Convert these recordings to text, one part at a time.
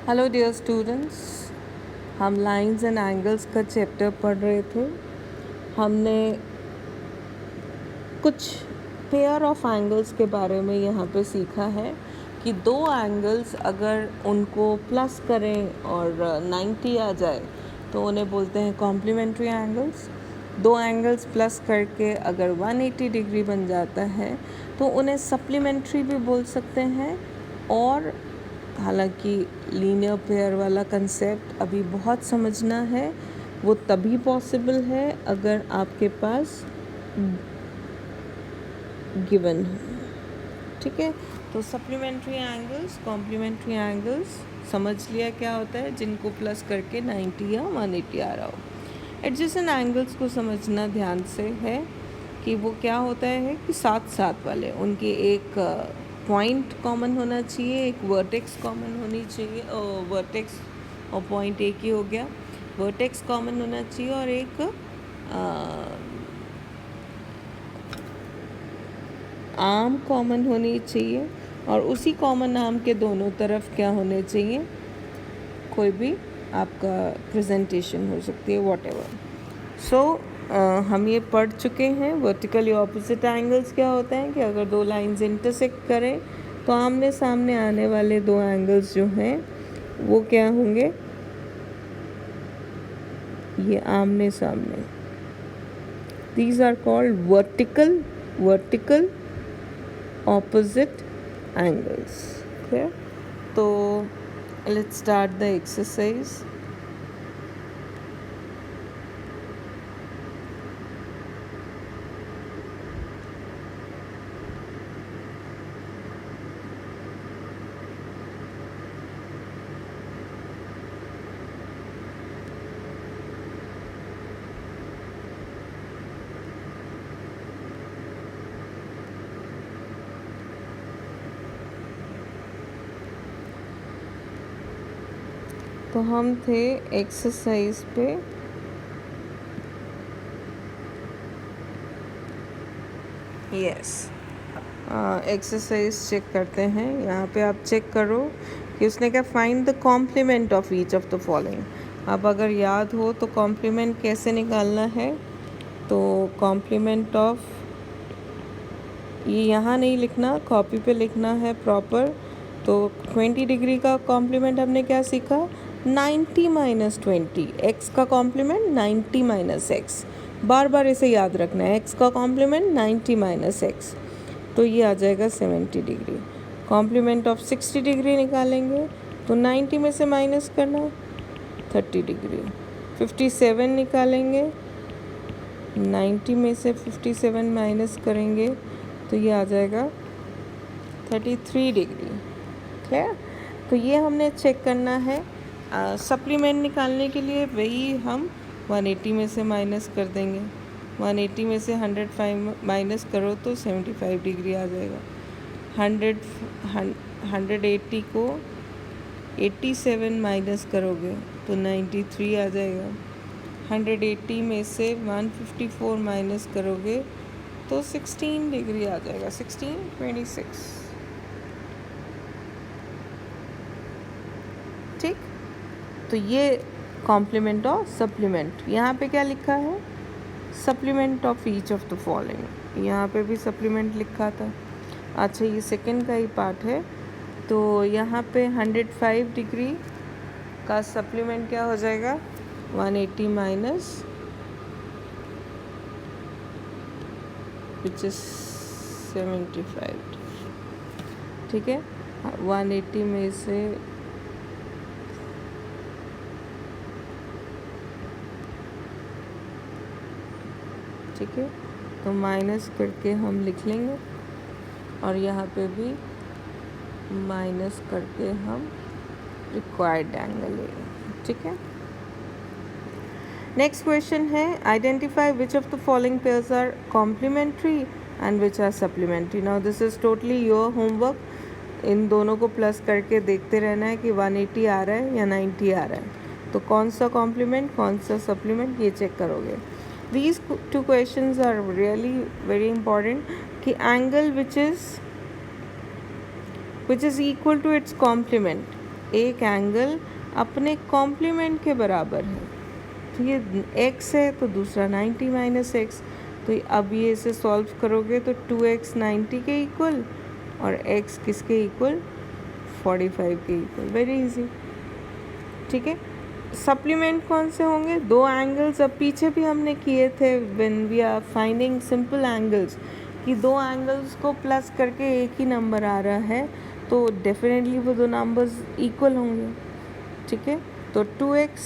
Hello dear students, हम lines and angles का chapter पढ़ रहे थे। हमने कुछ पेयर ऑफ एंगल्स के बारे में यहाँ पे सीखा है कि दो एंगल्स अगर उनको प्लस करें और 90 आ जाए तो उन्हें बोलते हैं कॉम्प्लीमेंट्री एंगल्स। दो एंगल्स प्लस करके अगर 180 डिग्री बन जाता है तो उन्हें सप्लीमेंट्री भी बोल सकते हैं। और हालांकि लीनियर पेयर वाला कंसेप्ट अभी बहुत समझना है, वो तभी पॉसिबल है अगर आपके पास गिवन हो। ठीक है, तो सप्लीमेंट्री एंगल्स, कॉम्प्लीमेंट्री एंगल्स समझ लिया क्या होता है, जिनको प्लस करके 90 या 180 आ रहा हो। एडजेसेंट एंगल्स को समझना ध्यान से है कि वो क्या होता है कि साथ साथ वाले उनकी एक पॉइंट कॉमन होना चाहिए, एक वर्टेक्स कॉमन होनी चाहिए। वर्टेक्स और पॉइंट एक ही हो गया। वर्टेक्स कॉमन होना चाहिए और एक आर्म कॉमन होनी चाहिए, और उसी कॉमन आर्म के दोनों तरफ क्या होने चाहिए, कोई भी आपका प्रेजेंटेशन हो सकती है, व्हाटएवर। सो हम ये पढ़ चुके हैं। वर्टिकली ऑपोजिट एंगल्स क्या होते हैं कि अगर दो लाइंस इंटरसेक्ट करें तो आमने सामने आने वाले दो एंगल्स जो हैं वो क्या होंगे, ये आमने सामने। These are called vertical opposite angles. Clear? तो लेट्स स्टार्ट द एक्सरसाइज। तो हम थे एक्सरसाइज पे एक्सरसाइज चेक करते हैं। यहाँ पे आप चेक करो कि उसने क्या, find the complement of each of the following. अब अगर याद हो तो कॉम्प्लीमेंट कैसे निकालना है, तो कॉम्प्लीमेंट ऑफ, ये यहाँ नहीं लिखना, कॉपी पे लिखना है प्रॉपर। तो 20 डिग्री का कॉम्प्लीमेंट हमने क्या सीखा, 90 माइनस 20। एक्स का कॉम्प्लीमेंट 90 माइनस एक्स, बार बार इसे याद रखना है। एक्स का कॉम्प्लीमेंट 90 माइनस एक्स, तो ये आ जाएगा 70 डिग्री। कॉम्प्लीमेंट ऑफ 60 डिग्री निकालेंगे तो 90 में से माइनस करना, 30 डिग्री। 57 निकालेंगे, 90 में से 57 माइनस करेंगे तो ये आ जाएगा 33 डिग्री। क्लियर? तो ये हमने चेक करना है। सप्लीमेंट निकालने के लिए वही हम 180 में से माइनस कर देंगे। 180 में से 105 माइनस करो तो 75 डिग्री आ जाएगा। 180 को 87 माइनस करोगे तो 93 आ जाएगा। 180 में से 154 माइनस करोगे तो 16 डिग्री आ जाएगा। 26। ठीक, तो ये कॉम्प्लीमेंट और सप्लीमेंट। यहाँ पे क्या लिखा है, supplement of each of the following. यहाँ पे भी सप्लीमेंट लिखा था। अच्छा, ये सेकंड का ही पार्ट है। तो यहाँ पे 105 डिग्री का सप्लीमेंट क्या हो जाएगा, 180 माइनस विच इज 75। ठीक है, 180 में से ठीक है, तो माइनस करके हम लिख लेंगे, और यहाँ पे भी माइनस करके हम रिक्वायर्ड एंगल लेंगे। ठीक है, नेक्स्ट क्वेश्चन है, identify which of the following pairs are complementary and which are supplementary. Now this is totally your homework. इन दोनों को प्लस करके देखते रहना है कि 180 आ रहा है या 90 आ रहा है, तो कौन सा कॉम्प्लीमेंट कौन सा सप्लीमेंट, ये चेक करोगे। These two questions are really very important कि angle which is equal to its complement, एक एंगल अपने कॉम्प्लीमेंट के बराबर है। तो ये x है तो दूसरा 90 माइनस एक्स। तो अब ये इसे सॉल्व करोगे तो 2x 90 के इक्वल और x किसके इक्वल, 45 के इक्वल। Very easy. ठीक है, सप्लीमेंट कौन से होंगे, दो एंगल्स। अब पीछे भी हमने किए थे when we are finding simple angles, कि दो एंगल्स को प्लस करके एक ही नंबर आ रहा है, तो डेफिनेटली वो दो नंबर्स इक्वल होंगे। ठीक है, तो 2x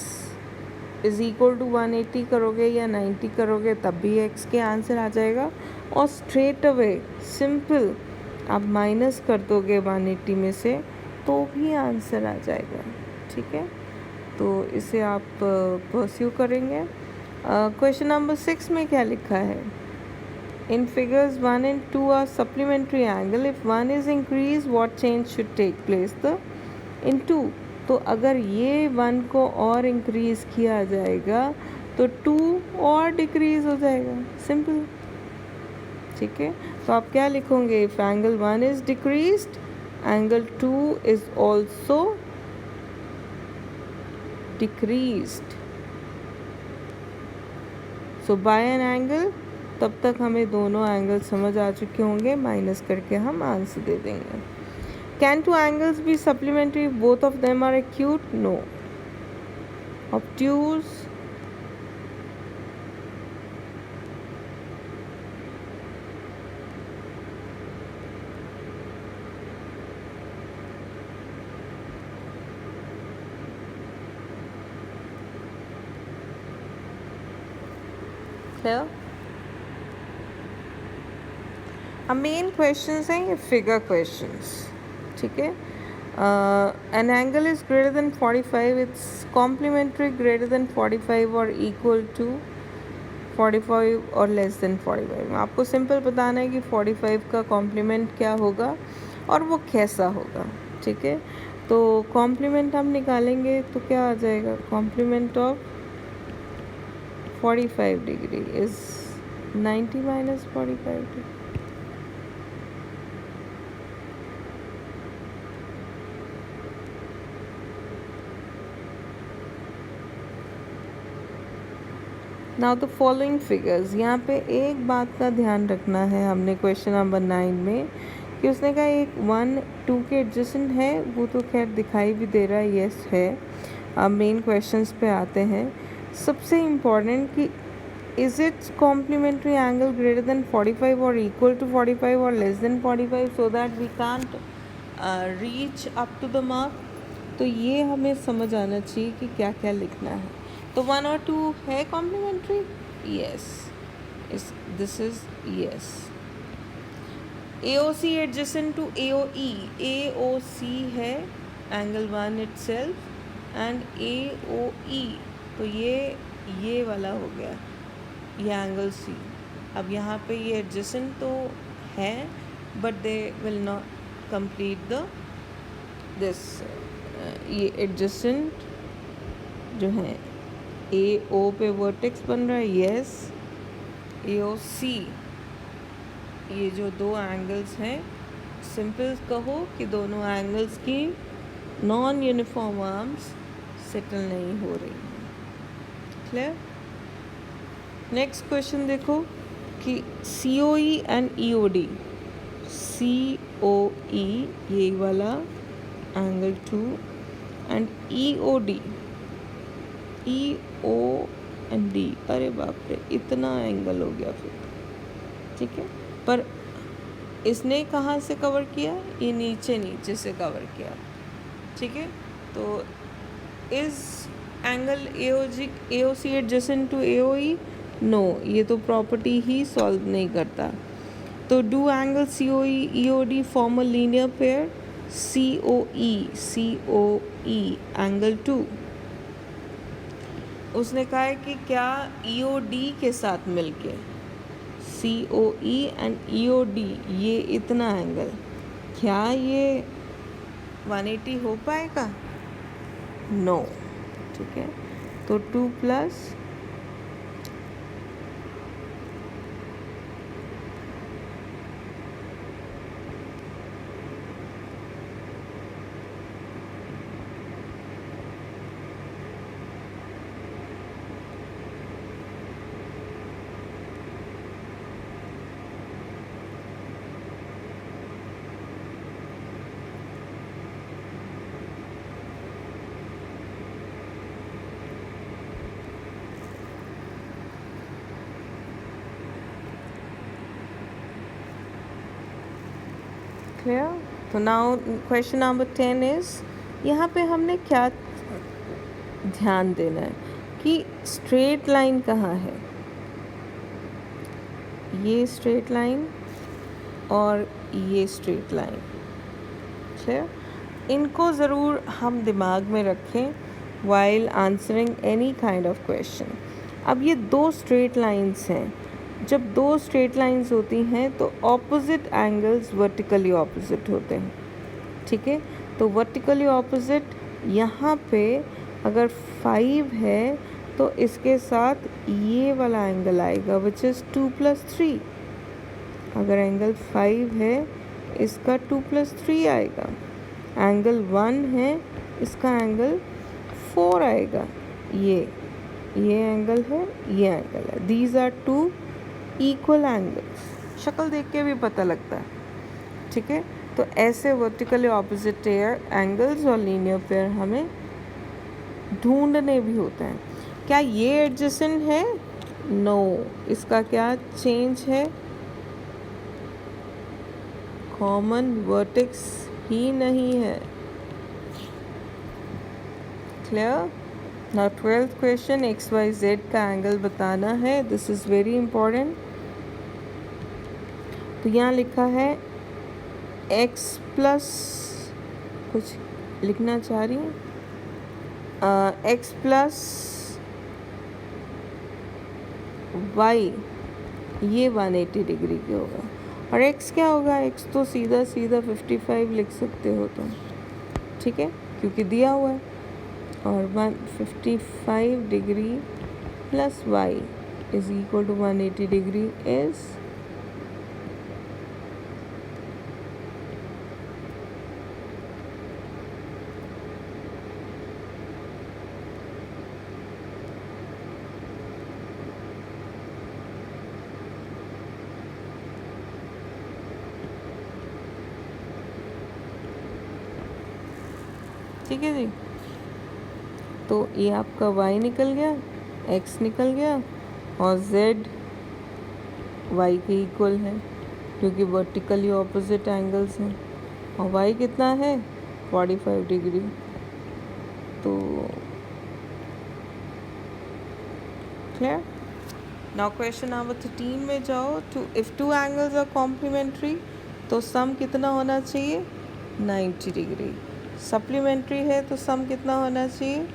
इज़ इक्वल टू 180 करोगे या 90 करोगे तब भी x के आंसर आ जाएगा। और स्ट्रेट अवे सिंपल आप माइनस कर दोगे 180 में से तो भी आंसर आ जाएगा। ठीक है, तो इसे आप परस्यू करेंगे। क्वेश्चन नंबर 6 में क्या लिखा है, in figures 1 and 2 are supplementary angle, if 1 is increase what change should take place the in 2। तो अगर ये 1 को और इंक्रीज किया जाएगा तो 2 और डिक्रीज हो जाएगा, सिंपल। ठीक है, तो आप क्या लिखोगे, if angle 1 is decreased angle 2 is also decreased. So by an angle, तब तक हमें दोनों एंगल समझ आ चुके होंगे, माइनस करके हम आंसर दे देंगे। Can two angles be supplementary if both of them are acute? No. Obtuse, clear? अब मेन क्वेश्चंस हैं ये फिगर क्वेश्चंस। ठीक है, an angle is greater than 45, it's complementary greater than 45 और इक्वल टू 45 और लेस देन 45। आपको simple बताना है कि 45 का कॉम्प्लीमेंट क्या होगा और वो कैसा होगा। ठीक है, तो कॉम्प्लीमेंट हम निकालेंगे तो क्या आ जाएगा, complement of 45 degree is 90 minus 45 degree. Now the following figures, यहाँ पे एक बात का ध्यान रखना है हमने क्वेश्चन नंबर 9 में, कि उसने कहा एक 1 2 के एडजेसेंट है, वो तो खैर दिखाई भी दे रहा है, यस है। अब मेन क्वेश्चंस पे आते हैं। सबसे इम्पॉर्टेंट कि is it's complementary angle greater than 45 और इक्वल टू 45 और less than 45, so that we can't reach up to the mark. तो ये हमें समझ आना चाहिए कि क्या क्या लिखना है। तो 1 और 2 है complementary, yes, this is yes. AOC adjacent to AOE, AOC है एंगल 1 इटसेल्फ एंड AOE, तो ये वाला हो गया, ये एंगल C। अब यहाँ पे ये एडजेसेंट तो है but they will not complete the this, ये एडजेसेंट जो है AO पे वर्टेक्स बन रहा है, यस। AOC, ये जो दो एंगल्स हैं, सिंपल कहो कि दोनों एंगल्स की नॉन यूनिफॉर्म आर्म्स सेटल नहीं हो रही हैं। क्लियर? नेक्स्ट क्वेश्चन देखो कि COE एंड EOD, COE ये वाला angle 2 and EOD, EO and D, अरे बाप रे इतना एंगल हो गया फिर। ठीक है, पर इसने कहाँ से कवर किया, ये नीचे से कवर किया। ठीक है, तो इस angle AOC adjacent to AOE, no, ये तो प्रॉपर्टी ही सॉल्व नहीं करता। तो do angle COE EOD form a linear pair, COE angle 2। उसने कहा है कि क्या EOD के साथ मिलके COE एंड EOD, ये इतना एंगल, क्या ये 180 हो पाएगा, नो। ठीक है, तो 2 प्लस क्लियर। तो नाउ क्वेश्चन नंबर 10 इज, यहाँ पे हमने क्या ध्यान देना है कि स्ट्रेट लाइन कहाँ है, ये स्ट्रेट लाइन और ये स्ट्रेट लाइन। क्लियर, इनको ज़रूर हम दिमाग में रखें while answering any kind of question. अब ये दो स्ट्रेट लाइंस हैं, जब दो स्ट्रेट लाइंस होती हैं तो ऑपोजिट एंगल्स वर्टिकली ऑपोजिट होते हैं, ठीक है। तो वर्टिकली ऑपोजिट यहाँ पे अगर 5 है तो इसके साथ ये वाला एंगल आएगा विच इज़ 2 + 3। अगर एंगल 5 है इसका 2 + 3 आएगा, एंगल 1 है इसका एंगल 4 आएगा। ये एंगल है, ये एंगल है। These are two equal angles, शक्ल देख के भी पता लगता है, ठीक है। तो ऐसे वर्टिकली ऑपोजिट एंगल्स और लीनियर पेयर हमें ढूंढने भी होते हैं। क्या ये एडजेसेंट है? नो। इसका क्या चेंज है? कॉमन वर्टेक्स ही नहीं है। Clear. Now 12th question, XYZ का एंगल बताना है। This is very important. तो यहाँ लिखा है x प्लस, कुछ लिखना चाह रही हूँ, x प्लस y, ये 180 डिग्री के होगा। और x क्या होगा? x तो सीधा 55 लिख सकते हो तुम, ठीक है, क्योंकि दिया हुआ है। और 155 degree plus y is equal to 180 degree is ठीक है जी। तो ये आपका y निकल गया, x निकल गया और z y के इक्वल है क्योंकि वर्टिकली ऑपोजिट एंगल्स हैं। और y कितना है? 45 डिग्री। तो क्लियर। नाउ क्वेश्चन नंबर 13 में जाओ। If two angles are complementary तो सम कितना होना चाहिए? 90 डिग्री। सप्लीमेंट्री है तो सम कितना होना चाहिए?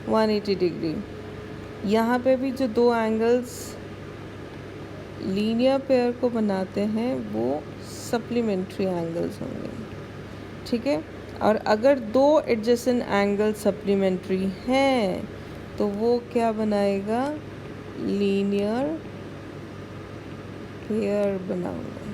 180 डिग्री। यहाँ पे भी जो दो एंगल्स लीनियर पेयर को बनाते हैं वो सप्लीमेंट्री एंगल्स होंगे, ठीक है। और अगर दो एडजेसेंट एंगल सप्लीमेंट्री हैं तो वो क्या बनाएगा? लीनियर पेयर बनाऊंगा।